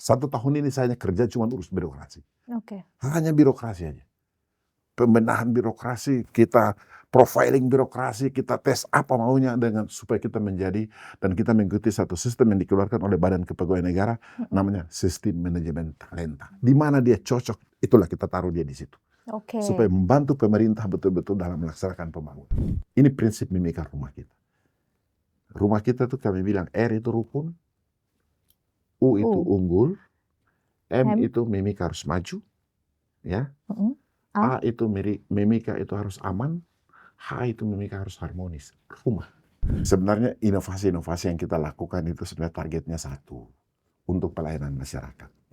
1 tahun ini saya kerja cuma urus birokrasi. Oke. Hanya birokrasi aja. Pembenahan birokrasi, kita profiling birokrasi, kita tes apa maunya dengan supaya kita menjadi dan kita mengikuti satu sistem yang dikeluarkan oleh Badan Kepegawaian Negara, namanya sistem manajemen talenta. Di mana dia cocok, itulah kita taruh dia di situ. Oke. Supaya membantu pemerintah betul-betul dalam melaksanakan pembangunan. Ini prinsip mimika rumah kita. Rumah kita tuh kami bilang R itu rukun, U itu unggul, M itu mimika harus maju, ya. A itu mimika itu harus aman, H itu mimika harus harmonis. Rumah. Sebenarnya inovasi-inovasi yang kita lakukan itu sebenarnya targetnya satu, untuk pelayanan masyarakat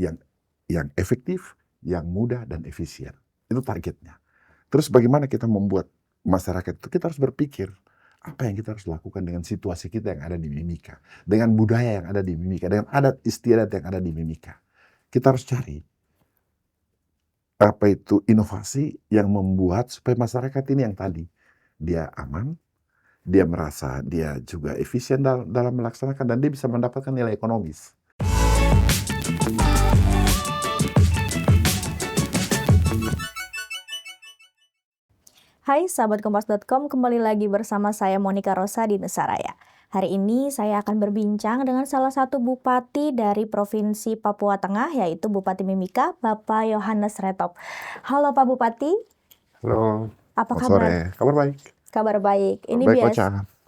yang efektif, yang mudah dan efisien. Itu targetnya. Terus bagaimana kita membuat masyarakat itu, kita harus berpikir apa yang kita harus lakukan dengan situasi kita yang ada di Mimika, dengan budaya yang ada di Mimika, dengan adat istiadat yang ada di Mimika. Kita harus cari apa itu inovasi yang membuat supaya masyarakat ini yang tadi dia aman, dia merasa dia juga efisien dalam melaksanakan dan dia bisa mendapatkan nilai ekonomis. Hai sahabat Kompas.com, kembali lagi bersama saya Monica Rosa di Nusaraya. Hari ini saya akan berbincang dengan salah satu bupati dari Provinsi Papua Tengah, yaitu Bupati Mimika, Bapak Yohanes Retop. Halo Pak Bupati. Halo. Apa kabar? Sore. Kabar baik. Kabar baik. Ini baik,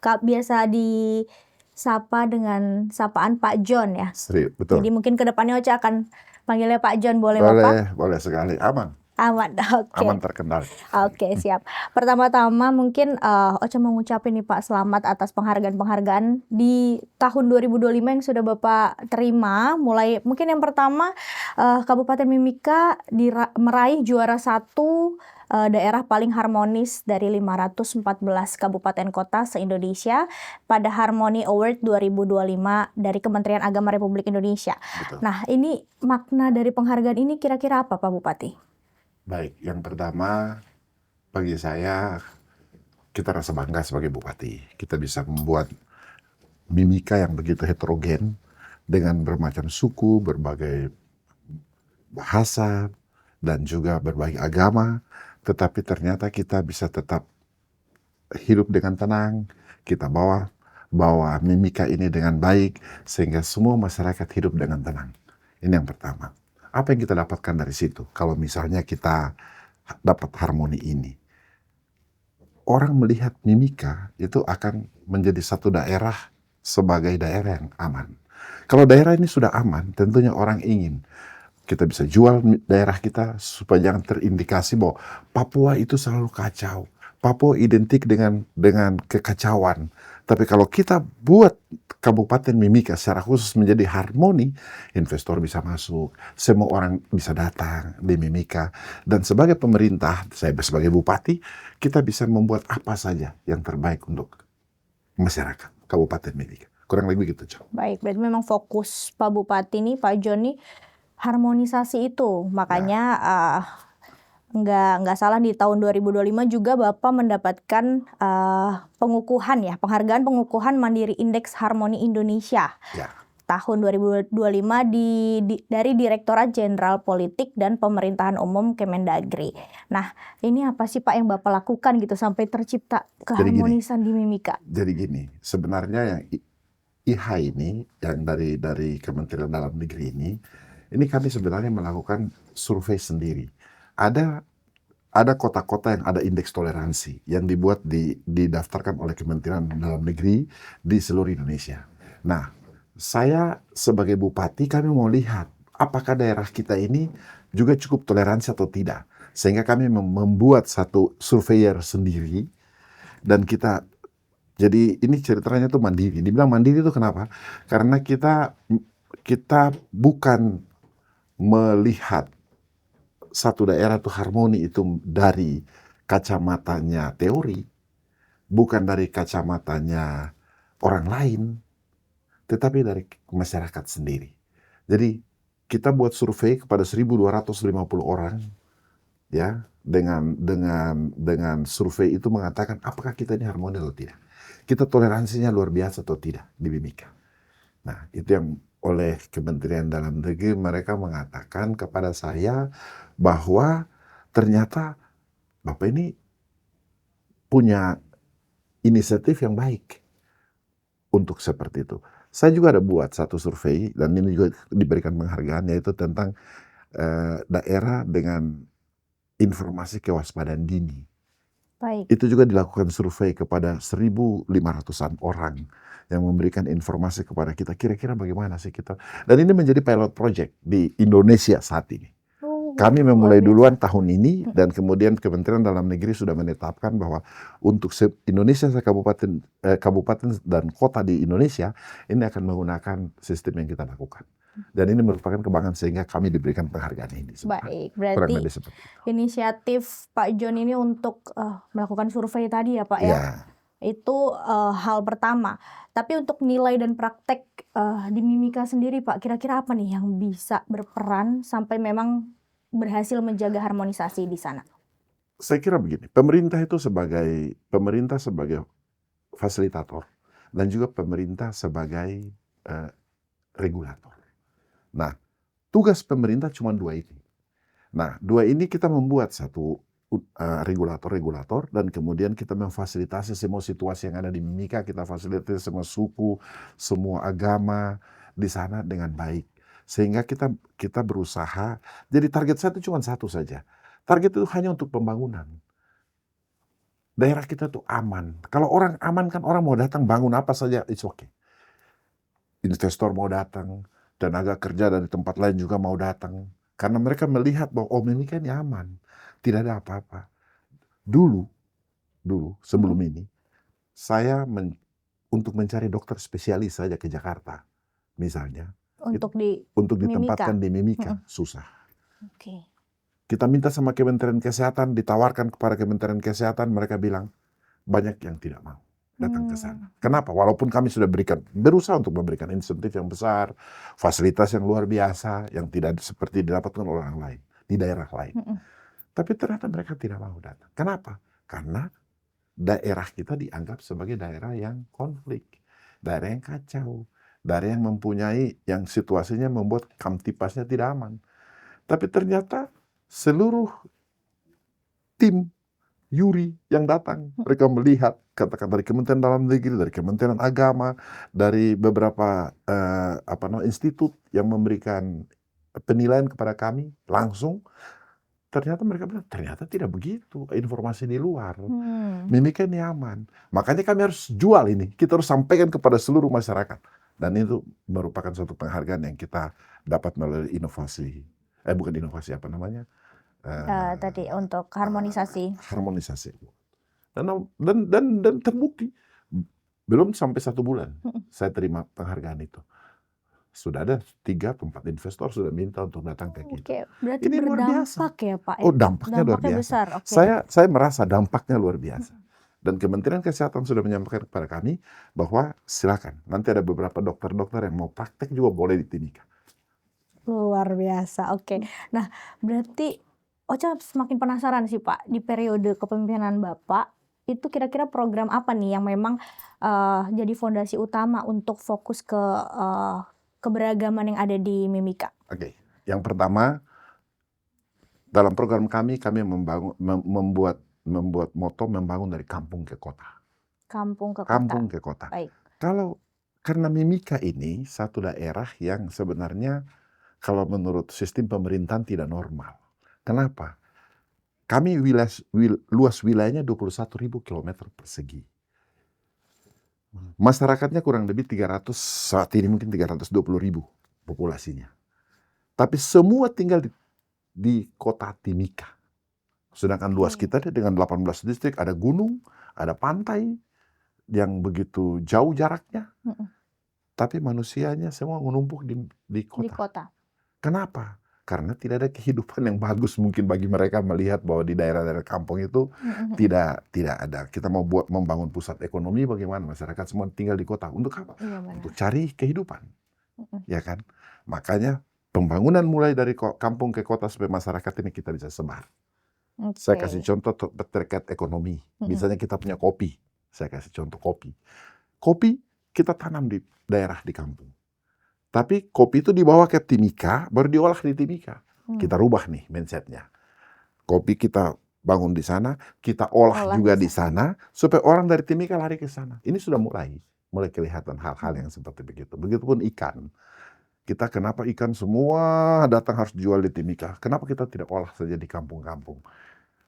biasa disapa dengan sapaan Pak John ya. Betul. Jadi mungkin kedepannya Ocha akan panggilnya Pak John, boleh Bapak? Boleh sekali. Aman. Aman, oke. Aman terkendali. Oke, siap. Pertama-tama mungkin Ocha mau ngucapin nih Pak, selamat atas penghargaan-penghargaan di tahun 2025 yang sudah Bapak terima. Mulai mungkin yang pertama Kabupaten Mimika meraih juara 1 daerah paling harmonis dari 514 kabupaten kota se-Indonesia pada Harmony Award 2025 dari Kementerian Agama Republik Indonesia. Betul. Nah, ini makna dari penghargaan ini kira-kira apa Pak Bupati? Baik, yang pertama bagi saya kita rasa bangga sebagai bupati. Kita bisa membuat Mimika yang begitu heterogen dengan bermacam suku, berbagai bahasa dan juga berbagai agama, tetapi ternyata kita bisa tetap hidup dengan tenang. Kita bawa Mimika ini dengan baik sehingga semua masyarakat hidup dengan tenang. Ini yang pertama. Apa yang kita dapatkan dari situ? Kalau misalnya kita dapat harmoni ini, orang melihat Mimika itu akan menjadi satu daerah sebagai daerah yang aman. Kalau daerah ini sudah aman, tentunya orang ingin kita bisa jual daerah kita supaya jangan terindikasi bahwa Papua itu selalu kacau. Papua identik dengan kekacauan. Tapi kalau kita buat Kabupaten Mimika secara khusus menjadi harmoni, investor bisa masuk, semua orang bisa datang di Mimika. Dan sebagai pemerintah, saya sebagai bupati, kita bisa membuat apa saja yang terbaik untuk masyarakat Kabupaten Mimika. Kurang lebih gitu, Cok. Baik, berarti memang fokus Pak Bupati nih, Pak John nih, harmonisasi itu. Makanya nggak salah di tahun 2025 juga Bapak mendapatkan penghargaan pengukuhan Mandiri Indeks Harmoni Indonesia. Ya. Tahun 2025 dari Direktorat Jenderal Politik dan Pemerintahan Umum Kemendagri. Nah, ini apa sih Pak yang Bapak lakukan gitu sampai tercipta keharmonisan di Mimika? Jadi gini, sebenarnya yang IH ini yang dari Kementerian Dalam Negeri ini kami sebenarnya melakukan survei sendiri. Ada kota-kota yang ada indeks toleransi yang dibuat didaftarkan oleh Kementerian Dalam Negeri di seluruh Indonesia. Nah, saya sebagai bupati kami mau lihat apakah daerah kita ini juga cukup toleransi atau tidak. Sehingga kami membuat satu surveyor sendiri dan jadi ini ceritanya tuh mandiri. Dibilang mandiri itu kenapa? Karena kita bukan melihat satu daerah itu harmoni itu dari kacamatanya teori, bukan dari kacamatanya orang lain, tetapi dari masyarakat sendiri. Jadi kita buat survei kepada 1.250 orang, ya, dengan survei itu mengatakan apakah kita ini harmoni atau tidak, kita toleransinya luar biasa atau tidak di Mimika. Nah, itu yang oleh Kementerian Dalam Negeri, mereka mengatakan kepada saya bahwa ternyata Bapak ini punya inisiatif yang baik untuk seperti itu. Saya juga ada buat satu survei dan ini juga diberikan penghargaan, yaitu tentang daerah dengan informasi kewaspadaan dini. Baik. Itu juga dilakukan survei kepada 1.500-an orang yang memberikan informasi kepada kita, kira-kira bagaimana sih kita. Dan ini menjadi pilot project di Indonesia saat ini. Kami Luar memulai biasa. duluan tahun ini dan kemudian Kementerian Dalam Negeri sudah menetapkan bahwa untuk Indonesia kabupaten dan kota di Indonesia ini akan menggunakan sistem yang kita lakukan. Dan ini merupakan kebanggaan sehingga kami diberikan penghargaan ini. Baik, Kurang berarti lebih seperti itu. inisiatif Pak John ini untuk melakukan survei tadi ya Pak ya, Ya, itu hal pertama. Tapi untuk nilai dan praktek di Mimika sendiri Pak, kira-kira apa nih yang bisa berperan sampai memang berhasil menjaga harmonisasi di sana? saya kira begini, pemerintah sebagai fasilitator dan juga pemerintah sebagai regulator. Nah, tugas pemerintah cuma dua ini. Nah, dua ini kita membuat satu regulator-regulator dan kemudian kita memfasilitasi semua situasi yang ada di Mimika, kita fasilitasi semua suku, semua agama di sana dengan baik. Sehingga kita berusaha, jadi target saya itu cuma satu saja. Target itu hanya untuk pembangunan. Daerah kita tuh aman. Kalau orang aman kan orang mau datang bangun apa saja, it's okay. Investor mau datang, tenaga kerja dari tempat lain juga mau datang. Karena mereka melihat bahwa Mimika ini aman. Tidak ada apa-apa. Dulu sebelum ini, saya untuk mencari dokter spesialis saja ke Jakarta, misalnya. Untuk Untuk di Mimika. ditempatkan di Mimika, susah. Oke. Kita minta sama Kementerian Kesehatan, ditawarkan kepada Kementerian Kesehatan, mereka bilang banyak yang tidak mau datang ke sana. Kenapa? Walaupun kami sudah berusaha untuk memberikan insentif yang besar, fasilitas yang luar biasa, yang tidak seperti didapatkan oleh orang lain, di daerah lain. Tapi ternyata mereka tidak mau datang. Kenapa? Karena daerah kita dianggap sebagai daerah yang konflik, daerah yang kacau, daerah yang yang situasinya membuat Kamtipasnya tidak aman. Tapi ternyata seluruh tim Yuri yang datang, mereka melihat, katakan dari Kementerian Dalam Negeri, dari Kementerian Agama, dari beberapa institut yang memberikan penilaian kepada kami langsung, ternyata mereka bilang, ternyata tidak begitu informasi di luar. Mimika ini aman. Makanya kami harus jual ini. Kita harus sampaikan kepada seluruh masyarakat. Dan itu merupakan suatu penghargaan yang kita dapat melalui inovasi. Bukan inovasi, apa namanya? Tadi untuk harmonisasi. Harmonisasi. Dan terbukti. Belum sampai 1 bulan saya terima penghargaan itu. Sudah ada 3 atau 4 investor sudah minta untuk datang ke kita. Oke, berarti Ini luar biasa. berdampak ya Pak? Oh, dampaknya luar biasa. Besar. Oke. Saya merasa dampaknya luar biasa. Dan Kementerian Kesehatan sudah menyampaikan kepada kami bahwa silakan, nanti ada beberapa dokter-dokter yang mau praktek juga boleh di Timika. Luar biasa, oke. Nah, berarti Ocha semakin penasaran sih Pak, di periode kepemimpinan Bapak, itu kira-kira program apa nih yang memang jadi fondasi utama untuk fokus ke keberagaman yang ada di Mimika? Oke. Yang pertama, dalam program kami membuat moto membangun dari kampung ke kota. Kampung ke kota. Kampung ke kota. Baik. Karena Mimika ini satu daerah yang sebenarnya kalau menurut sistem pemerintahan tidak normal. Kenapa? Kami luas wilayahnya 21.000 km persegi. Masyarakatnya kurang lebih 300, saat ini mungkin 320.000 populasinya. Tapi semua tinggal di kota Timika. Sedangkan luas kita dengan 18 distrik, ada gunung, ada pantai yang begitu jauh jaraknya. Tapi manusianya semua menumpuk di kota. Di kota. Kenapa? Karena tidak ada kehidupan yang bagus mungkin bagi mereka melihat bahwa di daerah-daerah kampung itu tidak ada. Kita mau membangun pusat ekonomi, bagaimana masyarakat semua tinggal di kota. Untuk apa? Untuk cari kehidupan. Ya kan? Makanya pembangunan mulai dari kampung ke kota supaya masyarakat ini kita bisa sebar. Saya kasih contoh terkait ekonomi. Misalnya kita punya kopi. Saya kasih contoh kopi. Kopi kita tanam di daerah di kampung. Tapi kopi itu dibawa ke Timika, baru diolah di Timika. Kita rubah nih mindsetnya. Kopi kita bangun di sana, kita olah Olah juga di di sana, supaya orang dari Timika lari ke sana. Ini sudah mulai kelihatan hal-hal yang seperti begitu. Begitupun ikan. Kita kenapa ikan semua datang harus dijual di Timika? Kenapa kita tidak olah saja di kampung-kampung?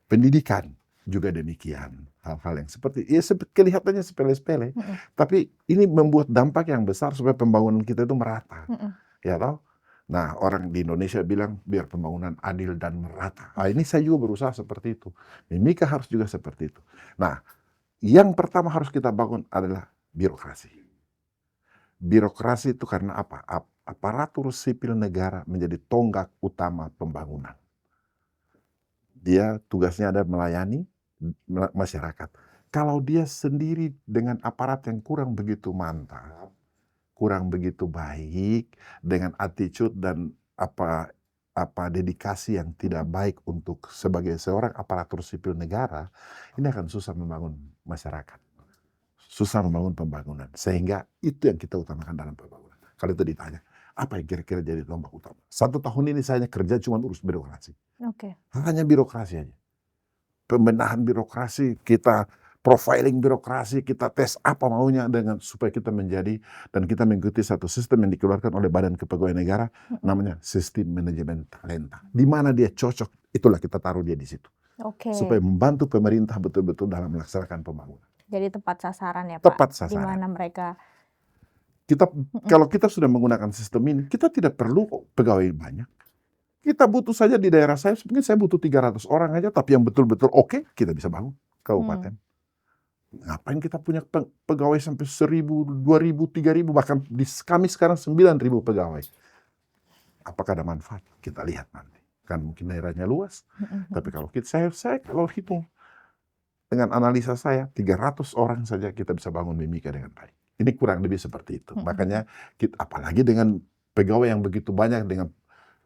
Pendidikan juga demikian. Hal-hal yang seperti, ya kelihatannya sepele-sepele, tapi ini membuat dampak yang besar supaya pembangunan kita itu merata. Ya toh? Nah, orang di Indonesia bilang biar pembangunan adil dan merata. Nah, ini saya juga berusaha seperti itu. Mimika harus juga seperti itu. Nah, yang pertama harus kita bangun adalah birokrasi. Birokrasi itu karena apa? Aparatur sipil negara menjadi tonggak utama pembangunan. Dia tugasnya ada melayani masyarakat. Kalau dia sendiri dengan aparat yang kurang begitu mantap, kurang begitu baik, dengan attitude dan dedikasi yang tidak baik untuk sebagai seorang aparatur sipil negara, ini akan susah membangun masyarakat, susah membangun pembangunan. Sehingga itu yang kita utamakan dalam pembangunan. Kalau itu ditanya, apa yang kira-kira jadi tombak utama? 1 tahun ini saya kerja cuma urus birokrasi. Hanya birokrasi aja. Pembenahan birokrasi, kita profiling birokrasi, kita tes apa maunya dengan supaya kita menjadi dan kita mengikuti satu sistem yang dikeluarkan oleh Badan Kepegawaian Negara, namanya sistem manajemen talenta. Di mana dia cocok, itulah kita taruh dia di situ. Supaya membantu pemerintah betul-betul dalam melaksanakan pembangunan. Jadi tepat sasaran ya Pak. Tepat sasaran. Di mana mereka kalau kita sudah menggunakan sistem ini, kita tidak perlu pegawai banyak. Kita butuh saja di daerah saya, mungkin saya butuh 300 orang aja, tapi yang betul-betul oke, kita bisa bangun kabupaten. Ngapain kita punya pegawai sampai 1.000, 2.000, 3.000, bahkan kami sekarang 9.000 pegawai. Apakah ada manfaat? Kita lihat nanti. Kan mungkin daerahnya luas, tapi kalau saya kalau hitung dengan analisa saya, 300 orang saja kita bisa bangun Mimika dengan baik. Ini kurang lebih seperti itu. Makanya apalagi dengan pegawai yang begitu banyak,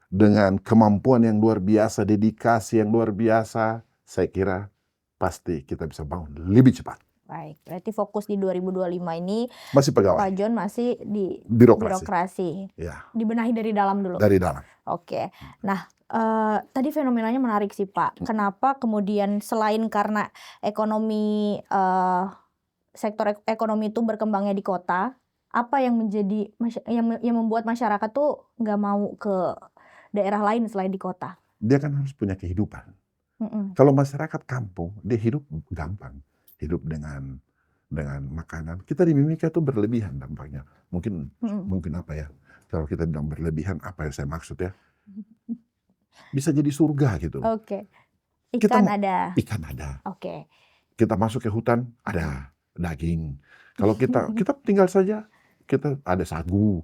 dengan kemampuan yang luar biasa, dedikasi yang luar biasa, saya kira pasti kita bisa bangun lebih cepat. Baik, berarti fokus di 2025 ini masih pegawai. Pak John masih di birokrasi. Ya. Dibenahi dari dalam dulu. Dari dalam. Oke. Nah, tadi fenomenanya menarik sih Pak. Kenapa kemudian selain karena ekonomi sektor ekonomi itu berkembangnya di kota, apa yang menjadi yang membuat masyarakat tuh nggak mau ke daerah lain selain di kota? Dia kan harus punya kehidupan. Kalau masyarakat kampung, dia hidup gampang, hidup dengan makanan. Kita di Mimika itu berlebihan dampaknya. Mungkin apa ya? Kalau kita bilang berlebihan, apa yang saya maksud ya? Bisa jadi surga gitu. Oke. Ikan ada. Oke. Kita masuk ke hutan, ada daging. Kalau kita tinggal saja, kita ada sagu,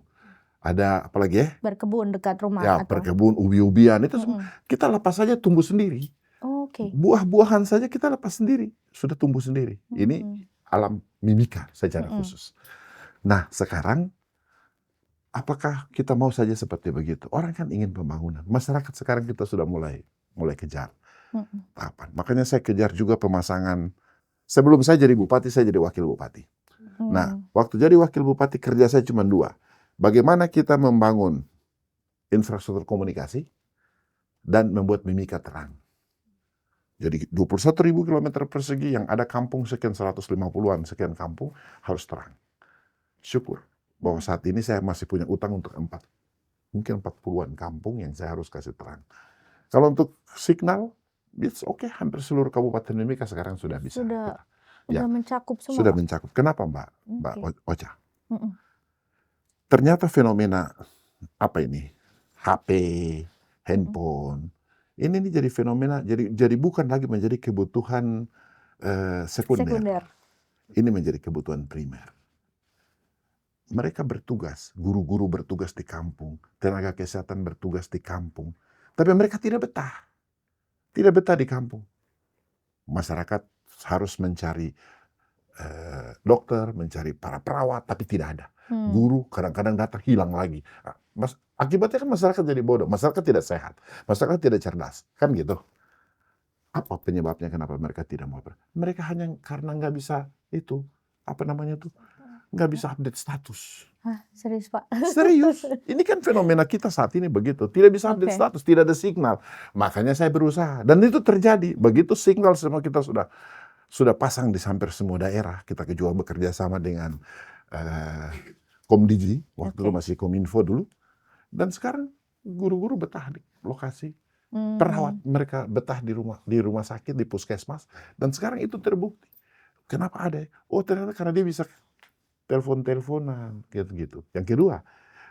ada apalagi ya? Berkebun dekat rumah. Ya, berkebun, ubi-ubian itu kita lepas saja tumbuh sendiri. Buah-buahan saja kita lepas sendiri, sudah tumbuh sendiri. Ini alam Mimika secara khusus. Nah, sekarang apakah kita mau saja seperti begitu? Orang kan ingin pembangunan. Masyarakat sekarang kita sudah mulai kejar tahapan. Makanya saya kejar juga pemasangan. Sebelum saya jadi bupati, saya jadi wakil bupati. Nah, waktu jadi wakil bupati kerja saya cuma 2. Bagaimana kita membangun infrastruktur komunikasi dan membuat Mimika terang. Jadi 21.000 kilometer persegi yang ada kampung sekian 150-an sekian kampung harus terang. Syukur bahwa saat ini saya masih punya utang untuk mungkin 40-an kampung yang saya harus kasih terang. Kalau untuk signal, it's okay, hampir seluruh Kabupaten Mimika sekarang sudah bisa. Sudah mencakup semua. Sudah mencakup. Kenapa Mbak Ocha? Ternyata fenomena apa ini? HP, handphone. Ini jadi fenomena, jadi bukan lagi menjadi kebutuhan sekunder. Ini menjadi kebutuhan primer. Mereka bertugas, guru-guru bertugas di kampung, tenaga kesehatan bertugas di kampung. Tapi mereka tidak betah. Tidak betah di kampung. Masyarakat harus mencari dokter, mencari para perawat, tapi tidak ada. Guru kadang-kadang datang hilang lagi. Akibatnya kan masyarakat jadi bodoh, masyarakat tidak sehat, masyarakat tidak cerdas, kan gitu. Apa penyebabnya kenapa mereka tidak mau? Mereka hanya karena nggak bisa nggak bisa update status. Hah, serius Pak? Serius, ini kan fenomena kita saat ini begitu. Tidak bisa update Oke. status, tidak ada signal. Makanya saya berusaha. Dan itu terjadi. Begitu signal semua kita sudah pasang di hampir semua daerah. Kita juga bekerja sama dengan Komdigi, waktu itu Oke. masih Kominfo dulu. Dan sekarang guru-guru betah di lokasi. Perawat Hmm. mereka betah di rumah sakit, di puskesmas. Dan sekarang itu terbukti. Kenapa ada? Oh ternyata karena dia bisa telepon-teleponan, gitu-gitu. Yang kedua,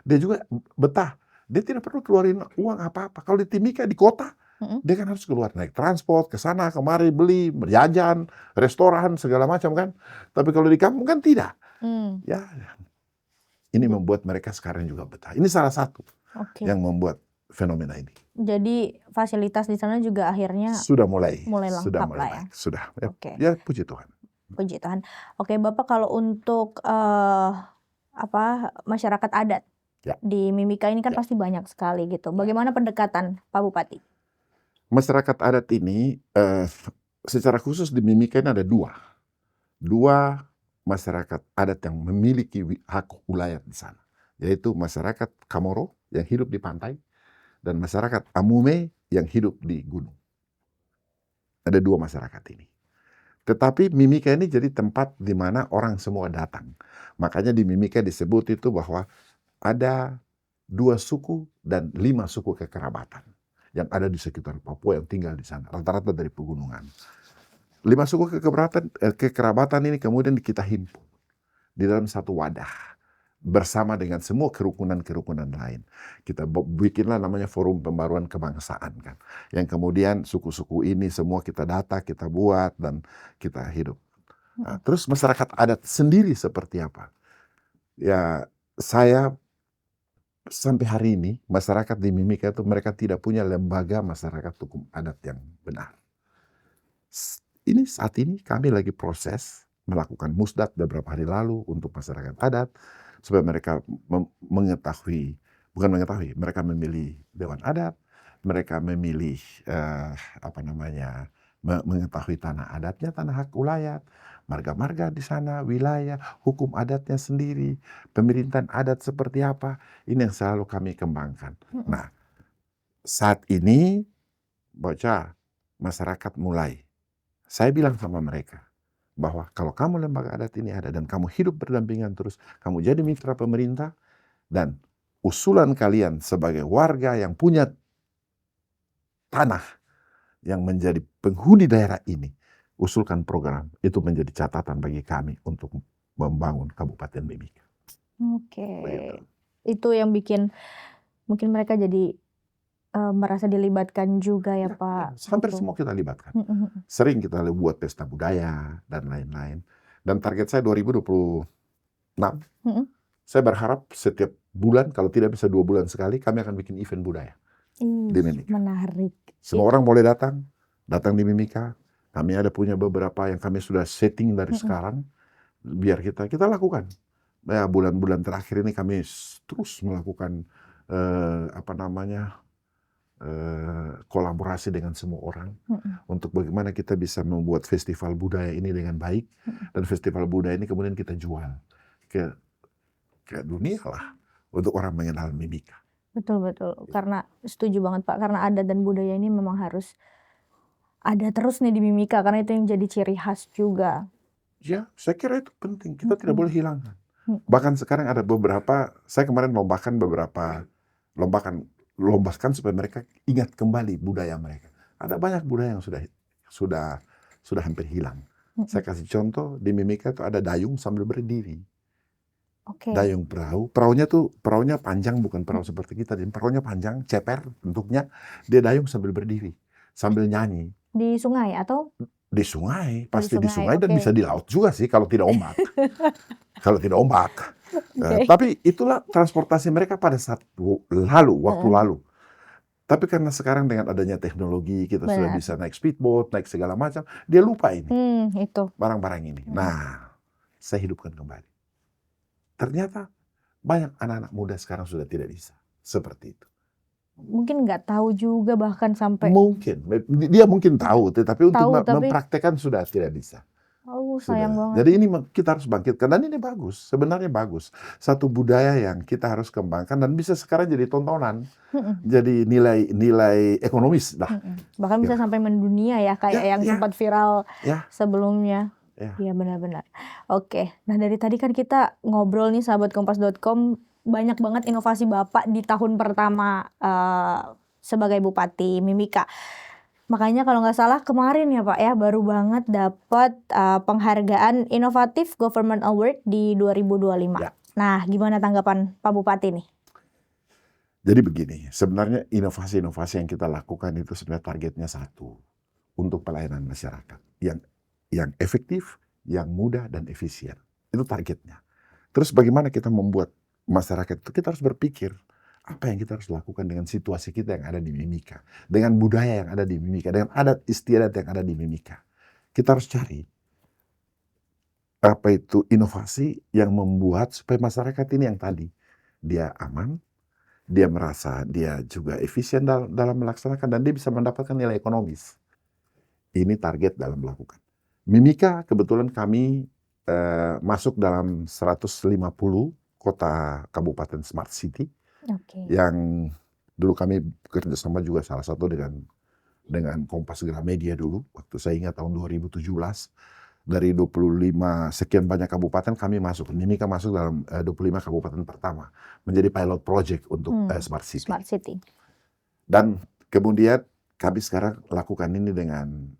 dia juga betah. Dia tidak perlu keluarin uang apa-apa. Kalau di Timika, di kota, dia kan harus keluar naik transport, ke sana, kemari, beli, jajan, restoran, segala macam kan. Tapi kalau di kampung kan tidak. Hmm. Ya, ini membuat mereka sekarang juga betah. Ini salah satu Oke. yang membuat fenomena ini. Jadi fasilitas di sana juga akhirnya Sudah mulai lengkap lah ya. baik. Sudah. Oke. Ya, puji Tuhan. Puji Tuhan. Oke, Bapak kalau untuk masyarakat adat Ya. di Mimika ini kan Ya. pasti banyak sekali gitu. Bagaimana pendekatan Pak Bupati? Masyarakat adat ini secara khusus di Mimika ini ada dua masyarakat adat yang memiliki hak wilayah di sana, yaitu masyarakat Kamoro yang hidup di pantai dan masyarakat Amume yang hidup di gunung. Ada dua masyarakat ini. Tetapi Mimika ini jadi tempat di mana orang semua datang. Makanya di Mimika disebut itu bahwa ada 2 suku dan 5 suku kekerabatan yang ada di sekitar Papua yang tinggal di sana, rata-rata dari pegunungan. 5 suku kekerabatan ini kemudian kita himpun di dalam satu wadah bersama dengan semua kerukunan-kerukunan lain. Kita bikinlah namanya Forum Pembaruan Kebangsaan kan. Yang kemudian suku-suku ini semua kita data, kita buat dan kita hidup. Nah, terus masyarakat adat sendiri seperti apa? Ya, saya sampai hari ini masyarakat di Mimika itu mereka tidak punya lembaga masyarakat hukum adat yang benar. Ini saat ini kami lagi proses melakukan musdat beberapa hari lalu untuk masyarakat adat supaya mereka mereka memilih dewan adat, mereka memilih mengetahui tanah adatnya, tanah hak wilayah, marga-marga di sana, wilayah, hukum adatnya sendiri, pemerintahan adat seperti apa, ini yang selalu kami kembangkan. Nah, saat ini bocah masyarakat mulai, saya bilang sama mereka, bahwa kalau kamu lembaga adat ini ada dan kamu hidup berdampingan terus, kamu jadi mitra pemerintah, dan usulan kalian sebagai warga yang punya tanah, yang menjadi penghuni daerah ini, usulkan program, itu menjadi catatan bagi kami untuk membangun Kabupaten Mimika. Oke. Begitu. Itu yang bikin mungkin mereka jadi merasa dilibatkan juga ya Pak. Hampir Gitu. semua kita libatkan. Sering kita buat pesta budaya dan lain-lain. Dan target saya 2026, saya berharap setiap bulan, kalau tidak bisa 2 bulan sekali, kami akan bikin event budaya di Mimika. Menarik. Semua orang boleh datang di Mimika. Kami ada punya beberapa yang kami sudah setting dari sekarang, biar kita lakukan. Ya, bulan-bulan terakhir ini kami terus melakukan kolaborasi dengan semua orang untuk bagaimana kita bisa membuat festival budaya ini dengan baik, dan festival budaya ini kemudian kita jual ke dunia lah untuk orang mengenal Mimika. Betul. Karena setuju banget Pak, karena adat dan budaya ini memang harus ada terus nih di Mimika, karena itu yang jadi ciri khas juga. Ya, saya kira itu penting. Kita tidak boleh hilangkan. Bahkan sekarang ada beberapa, saya kemarin lombakan supaya mereka ingat kembali budaya mereka. Ada banyak budaya yang sudah hampir hilang. Saya kasih contoh, di Mimika itu ada dayung sambil berdiri. Dayung perahunya panjang, bukan perahu seperti kita. Perahunya panjang, ceper bentuknya, dia dayung sambil berdiri, sambil nyanyi. Di sungai atau? Di sungai, pasti di sungai, okay. Dan bisa di laut juga sih kalau tidak ombak. Tapi itulah transportasi mereka pada saat waktu lalu. Tapi karena sekarang dengan adanya teknologi, kita sudah bisa naik speedboat, naik segala macam, dia lupa ini. Itu. Barang-barang ini. Nah, saya hidupkan kembali. Ternyata banyak anak-anak muda sekarang sudah tidak bisa seperti itu. Mungkin nggak tahu juga bahkan sampai. Mungkin dia mungkin tahu, tetapi untuk mempraktekkan sudah tidak bisa. Sayang banget. Jadi ini kita harus bangkitkan dan ini bagus, sebenarnya bagus. Satu budaya yang kita harus kembangkan dan bisa sekarang jadi tontonan, Mhm, jadi nilai ekonomis dah. Bahkan bisa Ya, sampai mendunia ya, kayak ya, yang ya, sempat viral ya, sebelumnya. ya. Iya, benar-benar. Oke, nah dari tadi kan kita ngobrol nih sahabat Kompas.com, banyak banget inovasi Bapak di tahun pertama, sebagai Bupati Mimika. Makanya kalau nggak salah kemarin ya Pak ya, baru banget dapat, penghargaan Inovatif Government Award di 2025. Ya. Nah, gimana tanggapan Pak Bupati nih? Jadi begini, sebenarnya inovasi-inovasi yang kita lakukan itu sebenarnya targetnya satu, untuk pelayanan masyarakat yang efektif, yang mudah dan efisien. Itu targetnya. Terus bagaimana kita membuat masyarakat itu, kita harus berpikir apa yang kita harus lakukan dengan situasi kita yang ada di Mimika, dengan budaya yang ada di Mimika, dengan adat istiadat yang ada di Mimika. Kita harus cari apa itu inovasi yang membuat supaya masyarakat ini yang tadi dia aman, dia merasa dia juga efisien dalam melaksanakan dan dia bisa mendapatkan nilai ekonomis. Ini target dalam melakukan. Mimika kebetulan kami masuk dalam 150 kota kabupaten smart city Oke. yang dulu kami kerjasama juga salah satu dengan Kompas Gramedia dulu waktu saya ingat tahun 2017 dari 25 sekian banyak kabupaten kami masuk. Mimika masuk dalam 25 kabupaten pertama menjadi pilot project untuk smart city. Smart City. Dan kemudian kami sekarang lakukan ini dengan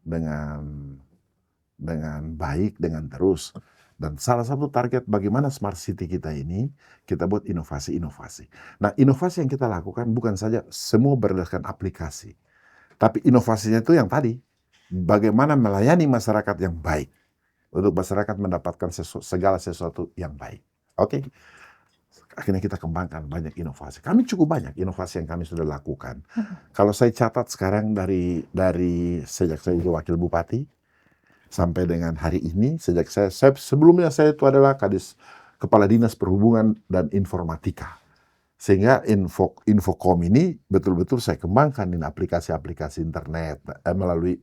baik, dengan terus. Dan salah satu target bagaimana smart city kita ini, kita buat inovasi-inovasi. Nah, inovasi yang kita lakukan bukan saja semua berdasarkan aplikasi. Tapi inovasinya itu yang tadi, bagaimana melayani masyarakat yang baik. Untuk masyarakat mendapatkan segala sesuatu yang baik. Oke? Akhirnya kita kembangkan banyak inovasi. Kami cukup banyak inovasi yang kami sudah lakukan. Kalau saya catat sekarang dari sejak saya jadi wakil bupati sampai dengan hari ini, sejak sebelumnya saya itu adalah kepala dinas perhubungan dan informatika. Sehingga Infocom ini betul-betul saya kembangkan in aplikasi-aplikasi internet melalui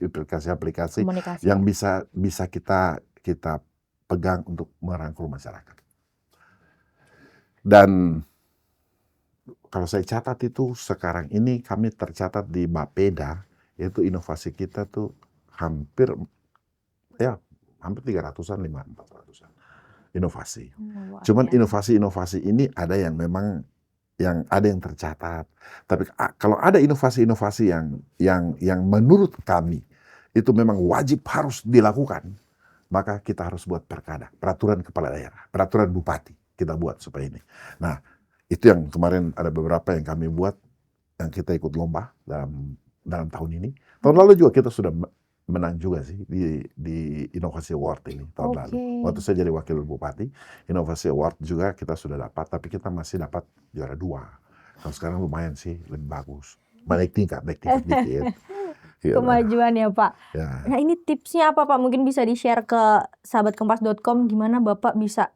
aplikasi-aplikasi Komunikasi. yang bisa kita pegang untuk merangkul masyarakat. Dan kalau saya catat itu sekarang ini kami tercatat di Bapeda, yaitu inovasi kita tuh hampir 300-an, 400-an inovasi. Luar Cuman biasa. inovasi-inovasi ini ada yang memang ada yang tercatat. Tapi kalau ada inovasi-inovasi yang menurut kami itu memang wajib harus dilakukan, maka kita harus buat peraturan kepala daerah, peraturan bupati kita buat supaya ini. Nah, itu yang kemarin ada beberapa yang kami buat yang kita ikut lomba dalam tahun ini. Tahun lalu juga kita sudah menang juga sih di Inovasi Award ini tahun lalu. Waktu saya jadi wakil bupati, Inovasi Award juga kita sudah dapat, tapi kita masih dapat juara 2. Kalau sekarang lumayan sih, lebih bagus. Naik tingkat dikit. Gitu. Kemajuan ya Pak. Ya. Nah ini tipsnya apa Pak? Mungkin bisa di-share ke sahabatkompas.com gimana Bapak bisa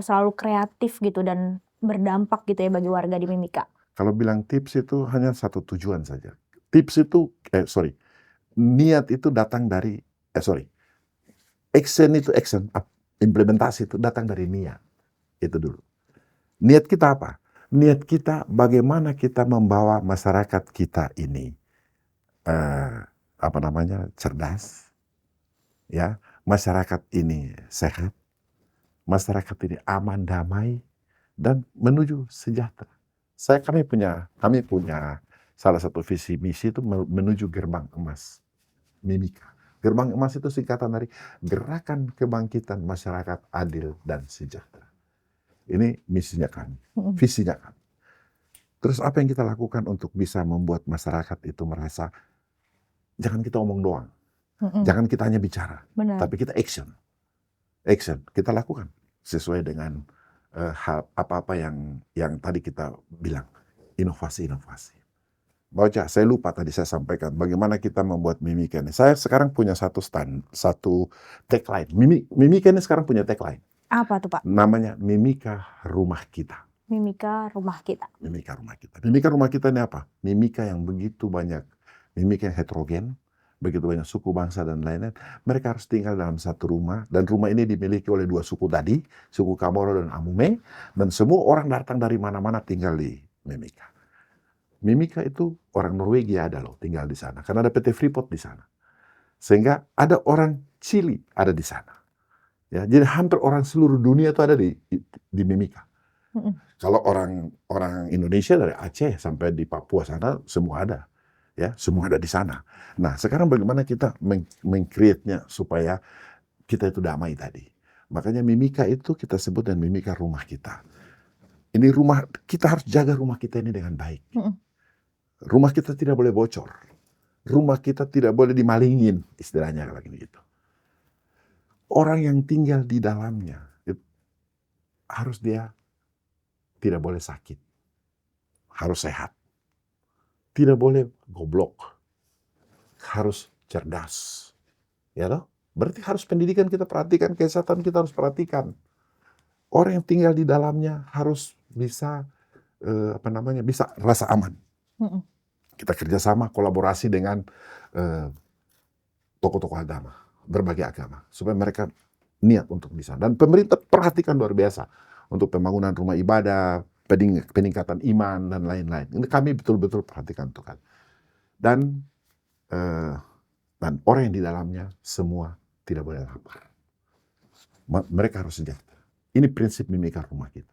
selalu kreatif gitu dan berdampak gitu ya bagi warga di Mimika. Kalau bilang tips itu hanya satu tujuan saja. Tips itu, niat itu datang dari, action, implementasi itu datang dari niat. Itu dulu. Niat kita apa? Niat kita bagaimana kita membawa masyarakat kita ini cerdas, ya, masyarakat ini sehat, masyarakat ini aman, damai, dan menuju sejahtera. Kami punya salah satu visi misi itu menuju gerbang emas Mimika. Gerbang emas itu singkatan dari Gerakan Kebangkitan Masyarakat Adil dan Sejahtera. Ini misinya kami, visinya kami. Terus apa yang kita lakukan untuk bisa membuat masyarakat itu merasa jangan kita omong doang, jangan kita hanya bicara, tapi kita action. Kita lakukan sesuai dengan apa-apa yang tadi kita bilang, inovasi. Baca, saya lupa tadi saya sampaikan bagaimana kita membuat Mimika ini. Saya sekarang punya satu tagline. Mimika ini sekarang punya tagline. Apa tuh Pak? Namanya Mimika Rumah Kita. Mimika Rumah Kita. Mimika Rumah Kita. Mimika Rumah Kita ini apa? Mimika yang begitu banyak. Mimika yang heterogen, begitu banyak suku, bangsa, dan lain-lain. Mereka harus tinggal dalam satu rumah, dan rumah ini dimiliki oleh dua suku tadi, suku Kamoro dan Amume, dan semua orang datang dari mana-mana tinggal di Mimika. Mimika itu orang Norwegia ada loh tinggal di sana, karena ada PT Freeport di sana. Sehingga ada orang Chili ada di sana. Ya, jadi hampir orang seluruh dunia itu ada di Mimika. Kalau orang Indonesia dari Aceh sampai di Papua sana semua ada, ya semua ada di sana. Nah sekarang bagaimana kita meng-create-nya supaya kita itu damai tadi. Makanya Mimika itu kita sebut dan Mimika rumah kita. Ini rumah kita harus jaga rumah kita ini dengan baik. Rumah kita tidak boleh bocor. Rumah kita tidak boleh dimalingin, istilahnya kayak gitu. Orang yang tinggal di dalamnya harus dia tidak boleh sakit, harus sehat, tidak boleh goblok, harus cerdas, ya loh. Berarti harus pendidikan kita perhatikan, kesehatan kita harus perhatikan. Orang yang tinggal di dalamnya harus bisa bisa rasa aman. Kita kerjasama, kolaborasi dengan tokoh-tokoh agama, berbagai agama, supaya mereka niat untuk bisa. Dan pemerintah perhatikan luar biasa untuk pembangunan rumah ibadah, peningkatan iman, dan lain-lain. Ini kami betul-betul perhatikan Tuhan. Dan orang yang di dalamnya semua tidak boleh lapar. Mereka harus sejahtera. Ini prinsip Mimika rumah kita.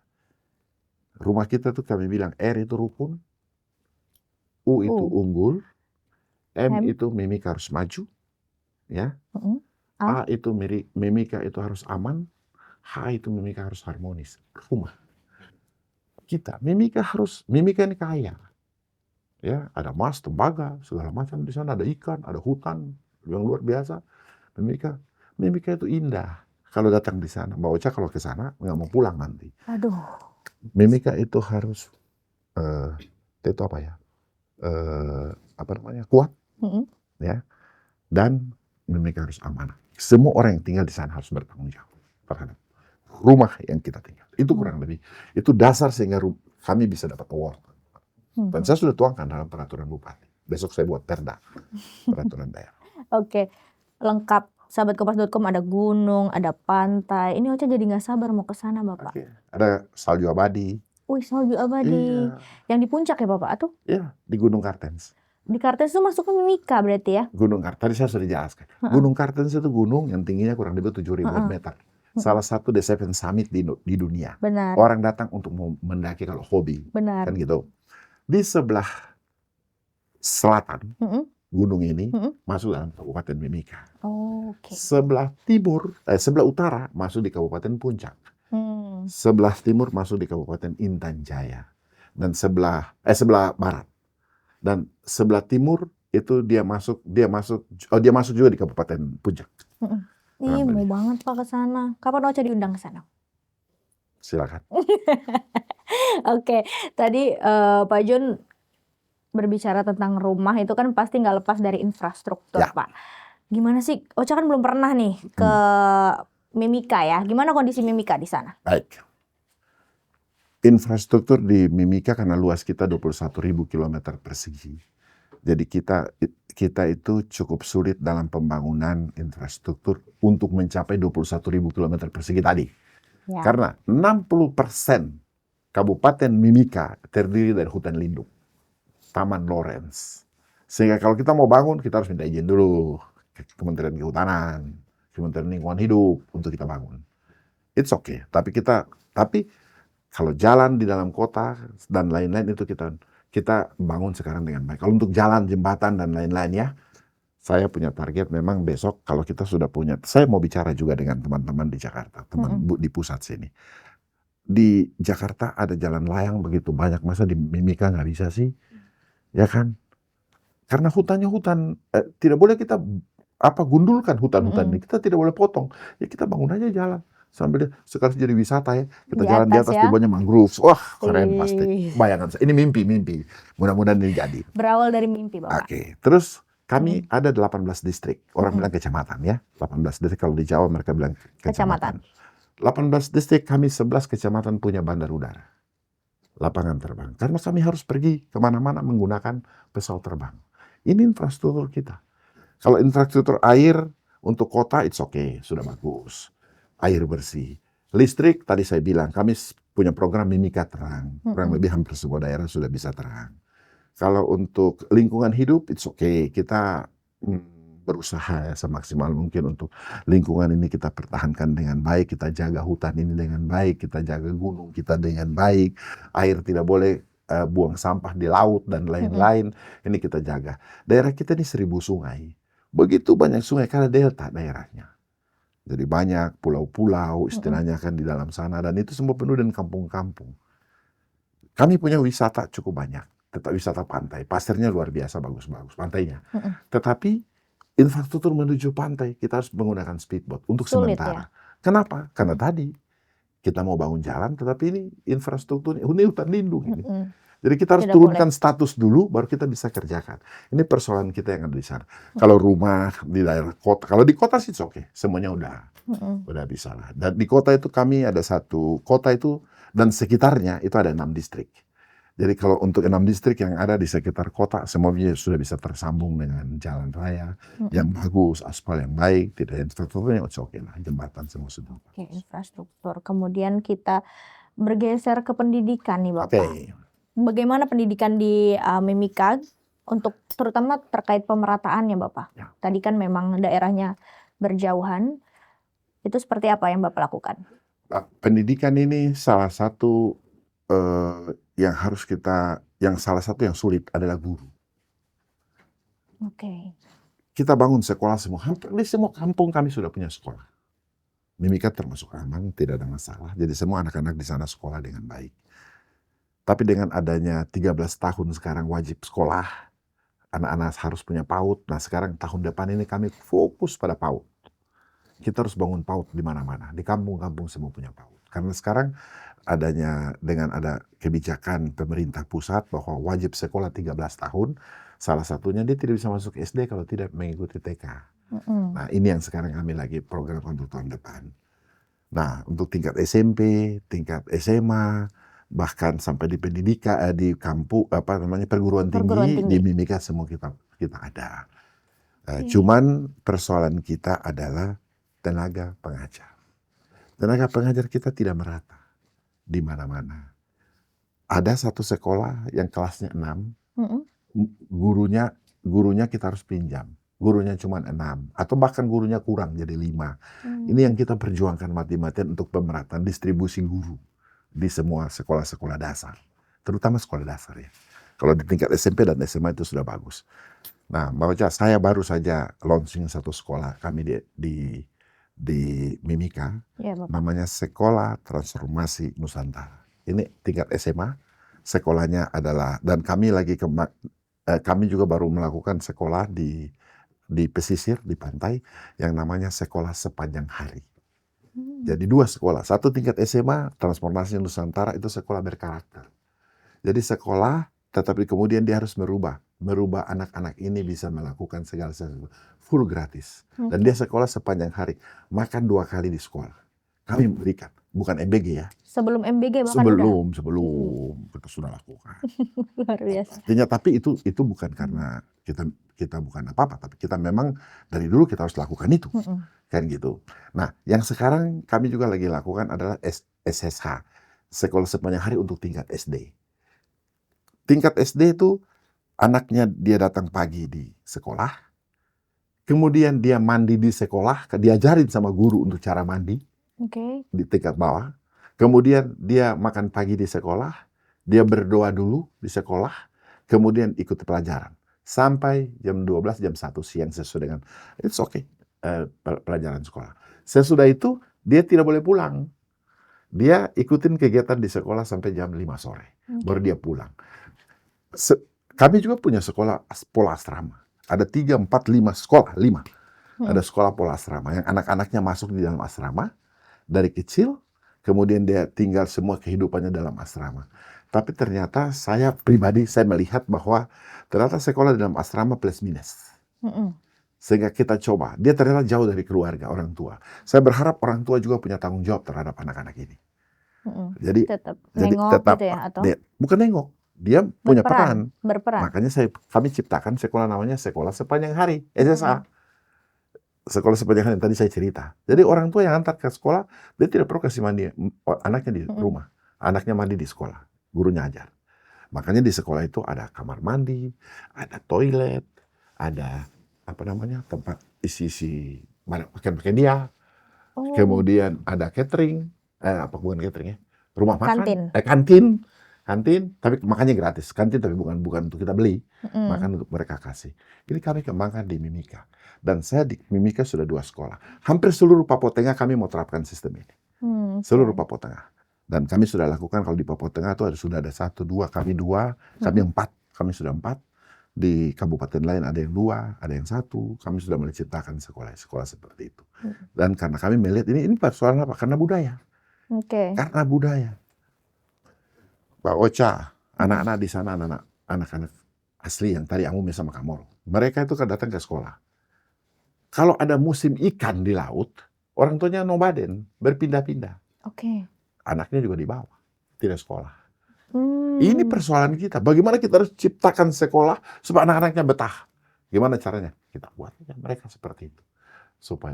Rumah kita tuh kami bilang R itu rukun, U itu unggul, M itu Mimika harus maju, ya. A itu Mimika itu harus aman, H itu Mimika harus harmonis. Rumah kita, Mimika ini kaya, ya ada emas, tembaga, segala macam di sana, ada ikan, ada hutan yang luar biasa. Mimika itu indah. Kalau datang di sana, Mbak Ocha kalau ke sana nggak mau pulang nanti. Aduh. Mimika itu harus itu kuat, ya, dan Mimika harus amanah. Semua orang yang tinggal di sana harus bertanggung jawab terhadap rumah yang kita tinggal. Itu kurang lebih, itu dasar sehingga kami bisa dapat award. Dan saya sudah tuangkan dalam peraturan bupati. Besok saya buat perda, peraturan daerah. Oke, lengkap. Sahabat Kompas.com ada gunung, ada pantai. Ini Ocha jadi nggak sabar mau ke sana, Bapak. Oke. Ada salju abadi. Wih, salju abadi. Iya. Yang di puncak ya, Bapak? Atau? Iya, di Gunung Kartens. Di Kartens itu masuk ke Mimika berarti ya? Gunung Kartens, tadi saya sudah jelaskan. Gunung Kartens itu gunung yang tingginya kurang lebih 7.000 meter. Salah satu The Seven Summit di dunia. Benar. Orang datang untuk mendaki kalau hobi. Benar. Kan gitu. Di sebelah selatan, gunung ini masuk dalam Kabupaten Mimika. Oke. Sebelah utara masuk di Kabupaten Puncak. Sebelah timur masuk di Kabupaten Intan Jaya. Dan sebelah barat. Dan sebelah timur itu dia masuk juga di Kabupaten Puncak. Ih, mau banget Pak ke sana. Kapan Ocha diundang ke sana? Silakan. Oke, tadi Pak Jun berbicara tentang rumah itu kan pasti nggak lepas dari infrastruktur, Ya. Pak. Gimana sih? Ocha kan belum pernah nih ke Mimika ya. Gimana kondisi Mimika di sana? Baik. Infrastruktur di Mimika karena luas kita 21.000 km persegi. Jadi kita itu cukup sulit dalam pembangunan infrastruktur untuk mencapai 21.000 km persegi tadi. Ya. Karena 60% Kabupaten Mimika terdiri dari hutan lindung, Taman Lawrence. Sehingga kalau kita mau bangun, kita harus minta izin dulu ke Kementerian Kehutanan, Kementerian Lingkungan Hidup untuk kita bangun. It's okay. Tapi kalau jalan di dalam kota dan lain-lain itu kita bangun sekarang dengan baik. Kalau untuk jalan, jembatan dan lain-lain ya, saya punya target memang besok kalau kita sudah punya. Saya mau bicara juga dengan teman-teman di Jakarta, di pusat sini. Di Jakarta ada jalan layang begitu banyak, masa di Mimika nggak bisa sih? Ya kan? Karena hutannya hutan, tidak boleh kita gundulkan hutan-hutan ini. Kita tidak boleh potong. Ya kita bangun aja jalan. Sambil sekarang jadi wisata ya. Kita Di jalan di atas atas ya. di bawahnya mangrove. Wah, keren pasti. Bayangkan saya. Ini mimpi. Mudah-mudahan ini jadi. Berawal dari mimpi, Bapak. Oke. Terus kami ada 18 distrik. Orang bilang kecamatan ya. 18 distrik, kalau di Jawa mereka bilang kecamatan. 18 distrik, kami 11 kecamatan punya bandar udara. Lapangan terbang. Karena kami harus pergi kemana-mana menggunakan pesawat terbang. Ini infrastruktur kita. Kalau infrastruktur air untuk kota, it's okay, sudah bagus. Air bersih. Listrik, tadi saya bilang, kami punya program Mimika Terang. Kurang lebih hampir semua daerah sudah bisa terang. Kalau untuk lingkungan hidup, it's okay. Kita berusaha ya semaksimal mungkin untuk lingkungan ini kita pertahankan dengan baik, kita jaga hutan ini dengan baik, kita jaga gunung kita dengan baik, air tidak boleh buang sampah di laut dan lain-lain, ini kita jaga. Daerah kita ini 1000 sungai, begitu banyak sungai karena delta daerahnya. Jadi banyak pulau-pulau istilahnya kan di dalam sana, dan itu semua penuh dengan kampung-kampung. Kami punya wisata cukup banyak, tetap wisata pantai, pasirnya luar biasa bagus-bagus pantainya. Tetapi infrastruktur menuju pantai kita harus menggunakan speedboat untuk Sulit sementara. Kenapa? Karena tadi kita mau bangun jalan, tetapi ini infrastrukturnya ini hutan lindung ini. Jadi kita harus Tidak turunkan status dulu, baru kita bisa kerjakan. Ini persoalan kita yang ada di sana. Kalau rumah di daerah kota, kalau di kota sih oke, semuanya udah bisa lah. Dan di kota itu kami ada satu kota itu dan sekitarnya itu ada 6 distrik. Jadi kalau untuk 6 distrik yang ada di sekitar kota, semuanya sudah bisa tersambung dengan jalan raya yang bagus, aspal yang baik, tidak infrastrukturnya oke lah, jembatan semua sudah. Oke, infrastruktur. Kemudian kita bergeser ke pendidikan nih Bapak. Oke. Bagaimana pendidikan di Mimika untuk terutama terkait pemerataannya Bapak? Ya. Tadi kan memang daerahnya berjauhan. Itu seperti apa yang Bapak lakukan? Nah, pendidikan ini salah satu yang harus salah satu yang sulit adalah guru. Oke. Kita bangun sekolah semua, hampir di semua kampung kami sudah punya sekolah. Mimika termasuk aman, tidak ada masalah. Jadi semua anak-anak di sana sekolah dengan baik. Tapi dengan adanya 13 tahun sekarang wajib sekolah, anak-anak harus punya PAUD. Nah sekarang tahun depan ini kami fokus pada PAUD. Kita harus bangun PAUD di mana-mana. Di kampung-kampung semua punya PAUD. Karena sekarang dengan ada kebijakan pemerintah pusat bahwa wajib sekolah 13 tahun, salah satunya dia tidak bisa masuk SD kalau tidak mengikuti TK. Nah ini yang sekarang kami lagi program untuk tahun depan. Nah untuk tingkat SMP, tingkat SMA, bahkan sampai di pendidikan di kampus perguruan tinggi di Mimika semua kita ada. Cuman persoalan kita adalah tenaga pengajar. Tenaga pengajar kita tidak merata di mana-mana. Ada satu sekolah yang kelasnya 6, gurunya kita harus pinjam. Gurunya cuma 6, atau bahkan gurunya kurang jadi 5. Ini yang kita perjuangkan mati-matian untuk pemerataan distribusi guru di semua sekolah-sekolah dasar, terutama sekolah dasar ya. Kalau di tingkat SMP dan SMA itu sudah bagus. Nah, Mbak Ocha, saya baru saja launching satu sekolah kami di Mimika, ya, namanya Sekolah Transformasi Nusantara. Ini tingkat SMA, sekolahnya adalah, dan kami juga baru melakukan sekolah di pesisir, di pantai, yang namanya Sekolah Sepanjang Hari. Jadi 2 sekolah, satu tingkat SMA, Transformasi Nusantara itu sekolah berkarakter. Jadi sekolah, tetapi kemudian dia harus merubah anak-anak ini bisa melakukan segala sesuatu full gratis. Dan dia sekolah sepanjang hari, makan 2 kali di sekolah. Kami berikan, bukan MBG ya. Sebelum MBG bahkan sebelum kita sudah lakukan. Luar biasa. Artinya, tapi itu bukan karena kita bukan apa-apa, tapi kita memang dari dulu kita harus lakukan itu. Kan gitu. Nah, yang sekarang kami juga lagi lakukan adalah SSH, sekolah sepanjang hari untuk tingkat SD. Tingkat SD itu anaknya dia datang pagi di sekolah, kemudian dia mandi di sekolah, diajarin sama guru untuk cara mandi di tingkat bawah, kemudian dia makan pagi di sekolah, dia berdoa dulu di sekolah, kemudian ikut pelajaran sampai jam 12, jam 1 siang sesuai dengan it's okay. Pelajaran sekolah. Sesudah itu dia tidak boleh pulang. Dia ikutin kegiatan di sekolah sampai jam 5 sore. Baru dia pulang. Kami juga punya sekolah pola asrama. Ada 3, 4, 5 sekolah. 5. Ada sekolah pola asrama yang anak-anaknya masuk di dalam asrama dari kecil, kemudian dia tinggal semua kehidupannya dalam asrama. Tapi ternyata saya pribadi melihat bahwa ternyata sekolah di dalam asrama plus minus. Sehingga kita coba, dia ternyata jauh dari keluarga, orang tua. Saya berharap orang tua juga punya tanggung jawab terhadap anak-anak ini. Jadi tetap nengok gitu ya? Atau? Bukan nengok, dia punya peran. Berperan. Makanya kami ciptakan sekolah namanya Sekolah Sepanjang Hari, SSA. Sekolah sepanjang hari yang tadi saya cerita. Jadi orang tua yang antar ke sekolah, dia tidak perlu kasih mandi anaknya di rumah. Anaknya mandi di sekolah, gurunya ajar. Makanya di sekolah itu ada kamar mandi, ada toilet, ada apa namanya tempat isi pakaian dia. Kemudian ada catering, bukan catering ya, rumah makan, kantin, tapi makannya gratis. Kantin tapi bukan untuk kita beli, makan untuk mereka kasih. Ini kami kembangkan di Mimika. Dan saya di Mimika sudah 2 sekolah. Hampir seluruh Papua Tengah kami mau terapkan sistem ini. Seluruh Papua Tengah. Dan kami sudah lakukan kalau di Papua Tengah itu sudah ada 1, 2, kami 2, kami 4. Kami sudah 4. Di kabupaten lain ada yang 2, ada yang 1. Kami sudah mulai ciptakan sekolah seperti itu. Dan karena kami melihat ini persoalan apa? Karena budaya. Karena budaya. Pak Ocha, anak-anak di sana, anak-anak asli yang tadi Amume sama Kamoro. Mereka itu kan datang ke sekolah. Kalau ada musim ikan di laut, orang tuanya nomaden, berpindah-pindah. Anaknya juga dibawa, tidak sekolah. Ini persoalan kita. Bagaimana kita harus ciptakan sekolah supaya anak-anaknya betah? Gimana caranya? Kita buat mereka seperti itu.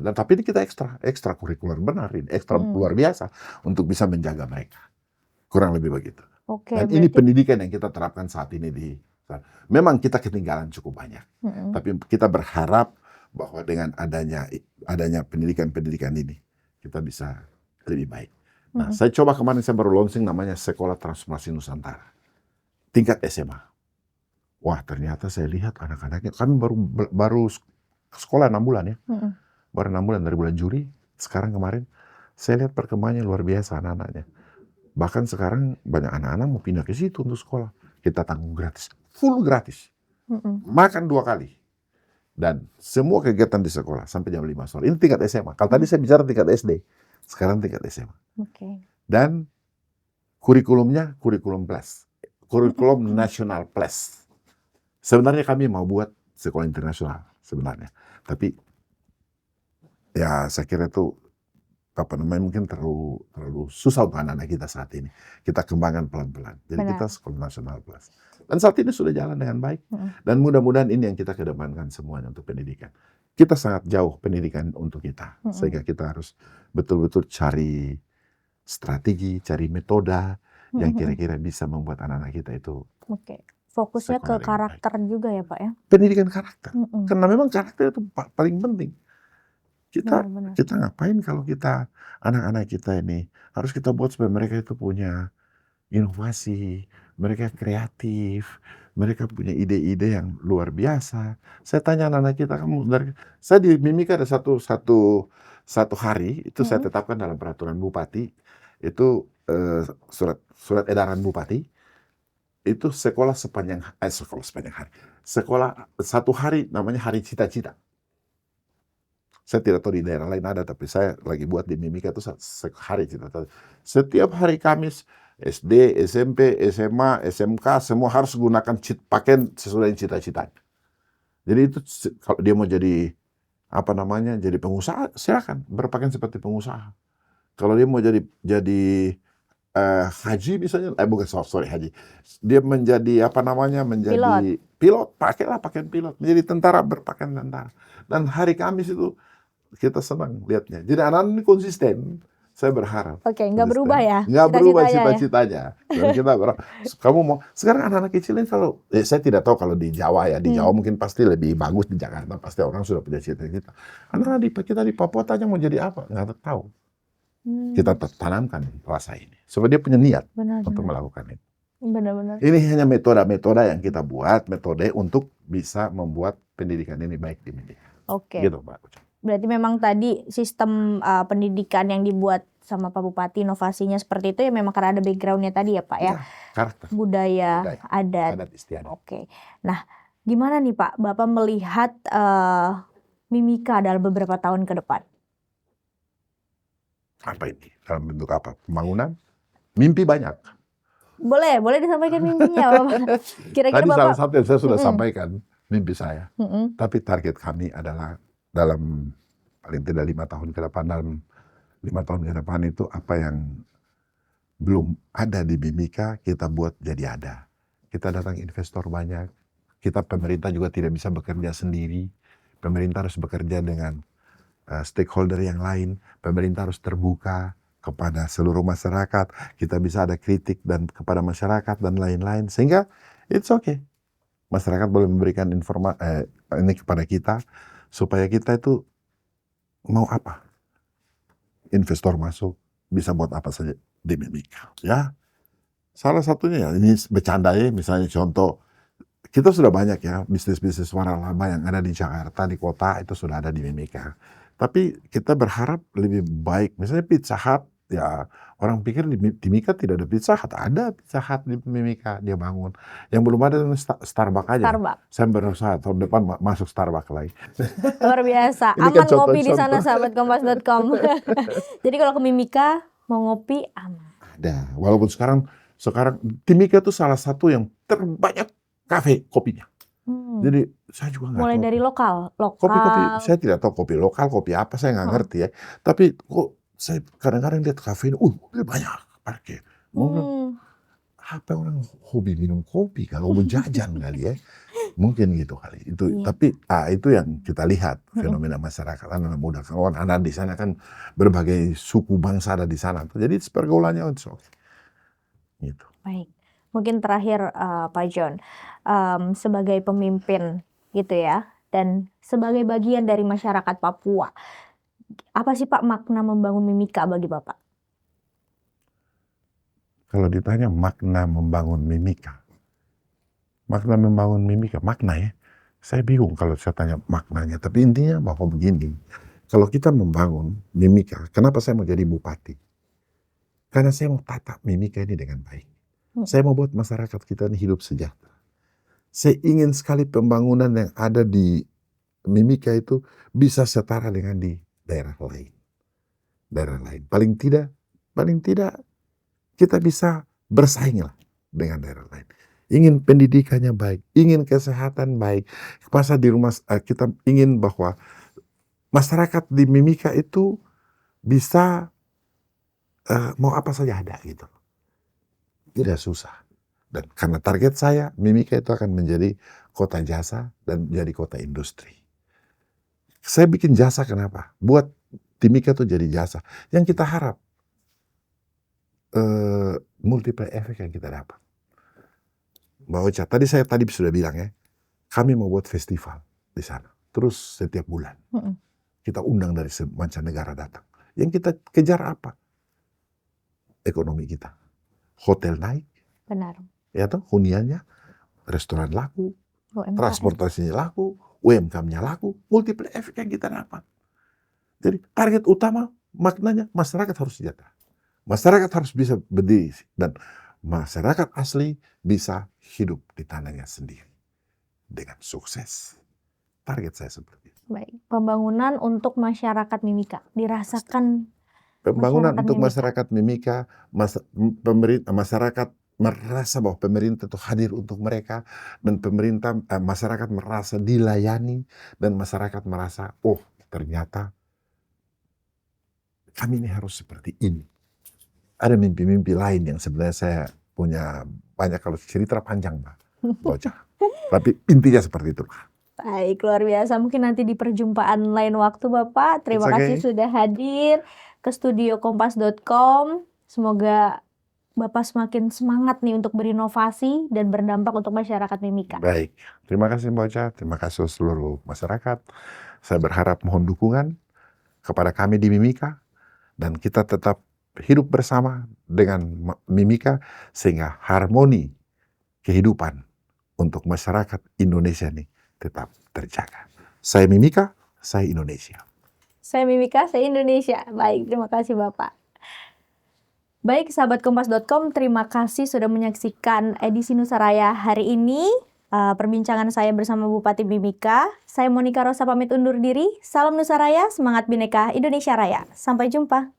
Tapi ini kita ekstra kurikuler benar, ekstra luar biasa untuk bisa menjaga mereka. Kurang lebih begitu. Dan ini pendidikan yang kita terapkan saat ini memang kita ketinggalan cukup banyak. Tapi kita berharap bahwa dengan adanya pendidikan ini kita bisa lebih baik. Nah, saya kemarin saya baru launching namanya Sekolah Transformasi Nusantara. Tingkat SMA. Wah, ternyata saya lihat anak-anaknya, kami baru sekolah 6 bulan ya. Baru 6 bulan dari bulan Juli, sekarang kemarin saya lihat perkembangannya luar biasa anak-anaknya. Bahkan sekarang banyak anak-anak mau pindah ke situ untuk sekolah. Kita tanggung gratis, full gratis. Makan 2 kali. Dan semua kegiatan di sekolah sampai jam 5 sore. Ini tingkat SMA. Kalau tadi saya bicara tingkat SD, sekarang tingkat SMA. Dan kurikulumnya kurikulum plus. Kurikulum nasional plus. Sebenarnya kami mau buat sekolah internasional sebenarnya. Tapi ya saya kira itu mungkin terlalu susah untuk anak-anak kita saat ini. Kita kembangkan pelan-pelan. Jadi kita sekolah nasional plus. Dan saat ini sudah jalan dengan baik. Dan mudah-mudahan ini yang kita kedepankan semuanya untuk pendidikan. Kita sangat jauh pendidikan untuk kita. Sehingga kita harus betul-betul cari strategi, cari metode yang kira-kira bisa membuat anak-anak kita itu. Fokusnya ke karakter juga ya Pak ya? Pendidikan karakter. Karena memang karakter itu paling penting. Kita ngapain kalau kita anak-anak kita ini harus kita buat supaya mereka itu punya inovasi, mereka kreatif, mereka punya ide-ide yang luar biasa. Saya tanya anak-anak kita, saya di Mimika ada satu hari itu saya tetapkan dalam peraturan bupati itu surat edaran bupati itu sekolah sepanjang hari. Sekolah 1 hari namanya Hari Cita-Cita. Saya tidak tahu di daerah lain ada, tapi saya lagi buat di Mimika itu hari cita-cita. Setiap hari Kamis, SD, SMP, SMA, SMK, semua harus gunakan pakaian sesuai dengan cita-citanya. Jadi itu kalau dia mau jadi jadi pengusaha, silakan berpakaian seperti pengusaha. Kalau dia mau jadi haji misalnya, bukan sorry haji, dia menjadi menjadi pilot, pakailah pakaian pilot. Menjadi tentara, berpakaian tentara. Dan hari Kamis itu kita senang lihatnya. Jadi anak-anak ini konsisten. Saya berharap. Nggak berubah ya? Nggak berubah cita-citanya. Dan kita kamu mau, sekarang anak-anak kecil ini kalau, saya tidak tahu kalau di Jawa ya. Di Jawa mungkin pasti lebih bagus, di Jakarta pasti orang sudah punya cita-cita. Anak-anak kita di Papua tanya mau jadi apa? Nggak tahu. Kita tanamkan rasa ini. Supaya dia punya niat untuk melakukan itu. Benar-benar. Ini hanya metode yang kita buat, metode untuk bisa membuat pendidikan ini baik di Indonesia. Gitu Pak. Berarti memang tadi sistem pendidikan yang dibuat sama Pak Bupati, inovasinya seperti itu ya memang karena ada background-nya tadi ya Pak ya? Karakter. Budaya, adat istiadat. Nah, gimana nih Pak, Bapak melihat Mimika dalam beberapa tahun ke depan? Apa ini? Dalam bentuk apa? Pembangunan? Mimpi banyak. Boleh disampaikan mimpinya Bapak. Kira-kira Tadi Bapak... salah satu yang saya sudah sampaikan, mimpi saya. Tapi target kami adalah dalam paling tidak 5 tahun ke depan, dalam 5 tahun ke depan itu apa yang belum ada di Mimika kita buat jadi ada. kita datang investor banyak. Kita pemerintah juga tidak bisa bekerja sendiri. Pemerintah harus bekerja dengan stakeholder yang lain. Pemerintah harus terbuka kepada seluruh masyarakat. Kita bisa ada kritik dan kepada masyarakat dan lain-lain. Sehingga it's okay. Masyarakat boleh memberikan informasi ini kepada kita supaya kita itu mau apa. Investor masuk bisa buat apa saja di Mimika. Ya, salah satunya ya ini bercanda ya. Misalnya contoh, kita sudah banyak ya bisnis-bisnis waralaba yang ada di Jakarta, di kota itu sudah ada di Mimika. Tapi kita berharap lebih baik. Misalnya Pizza Hut, ya orang pikir di Mimika tidak ada Pizza Hut. Ada Pizza Hut di Mimika, dia bangun. Yang belum ada Starbucks aja. Starbucks. Saya berusaha tahun depan masuk Starbucks lagi. Luar biasa. Ini Aman kan ngopi di contoh-contoh. sana sahabatkompas.com. Jadi kalau ke Mimika mau ngopi aman. Ada. Walaupun sekarang Timika itu salah satu yang terbanyak kafe kopinya. Jadi saya juga nggak Mulai tahu. dari lokal. Kopi-kopi, saya tidak tahu kopi lokal, kopi apa, saya nggak ngerti ya. Tapi kok saya kadang-kadang lihat kafe ini, banyak parkir. Mungkin apa orang hobi minum kopi, kalau mau jajan kali ya. Mungkin gitu kali. Itu, Iya. tapi itu yang kita lihat fenomena masyarakat anak muda. Kalau anak di sana kan berbagai suku bangsa ada di sana. Jadi pergaulannya it's okay. Gitu. Baik. Mungkin terakhir Pak John, sebagai pemimpin gitu ya, dan sebagai bagian dari masyarakat Papua, apa sih Pak makna membangun Mimika bagi Bapak? Kalau ditanya makna membangun Mimika, makna ya. Saya bingung kalau saya tanya maknanya. Tapi intinya bahwa begini, kalau kita membangun Mimika, kenapa saya mau jadi bupati? Karena saya mau tata Mimika ini dengan baik. Saya mau buat masyarakat kita ini hidup sejahtera. Saya ingin sekali pembangunan yang ada di Mimika itu bisa setara dengan di daerah lain. Paling tidak kita bisa bersaing lah dengan daerah lain. Ingin pendidikannya baik, ingin kesehatan baik. Masa di rumah kita ingin bahwa masyarakat di Mimika itu bisa mau apa saja ada gitu. Tidak susah. Dan karena target saya, Mimika itu akan menjadi kota jasa dan menjadi kota industri. Saya bikin jasa kenapa? Buat Timika itu jadi jasa. Yang kita harap, multiple efek yang kita dapat. Mbak Ocha, tadi sudah bilang ya, kami mau buat festival di sana. Terus setiap bulan. Kita undang dari mancanegara datang. Yang kita kejar apa? Ekonomi kita. Hotel naik. Benar. Ya toh, huniannya, restoran laku, UMKM. transportasinya laku, UMKM-nya laku, multiple efek yang kita dapat. Jadi target utama maknanya masyarakat harus sejahtera. Masyarakat harus bisa berdiri dan masyarakat asli bisa hidup di tanahnya sendiri dengan sukses. Target saya seperti itu. Baik, pembangunan untuk masyarakat Mimika dirasakan Pembangunan masyarakat untuk Mimika. masyarakat Mimika, masyarakat merasa bahwa pemerintah itu hadir untuk mereka dan masyarakat merasa dilayani dan masyarakat merasa ternyata kami ini harus seperti ini. Ada mimpi-mimpi lain yang sebenarnya saya punya banyak, kalau cerita panjang Mbak Bocah. Tapi intinya seperti itu. Baik, luar biasa. Mungkin nanti di perjumpaan lain waktu Bapak. Terima It's okay. kasih sudah hadir ke studio kompas.com. Semoga Bapak semakin semangat nih untuk berinovasi dan berdampak untuk masyarakat Mimika. Baik, terima kasih Mbak Ocha, terima kasih seluruh masyarakat. Saya berharap mohon dukungan kepada kami di Mimika dan kita tetap hidup bersama dengan Mimika sehingga harmoni kehidupan untuk masyarakat Indonesia ini tetap terjaga. Saya Mimika, saya Indonesia. Saya Mimika, saya Indonesia. Baik, terima kasih Bapak. Baik, sahabat kompas.com, terima kasih sudah menyaksikan edisi Nusaraya hari ini. Perbincangan saya bersama Bupati Mimika. Saya Monica Rosa pamit undur diri. Salam Nusaraya, semangat Bhinneka Indonesia Raya. Sampai jumpa.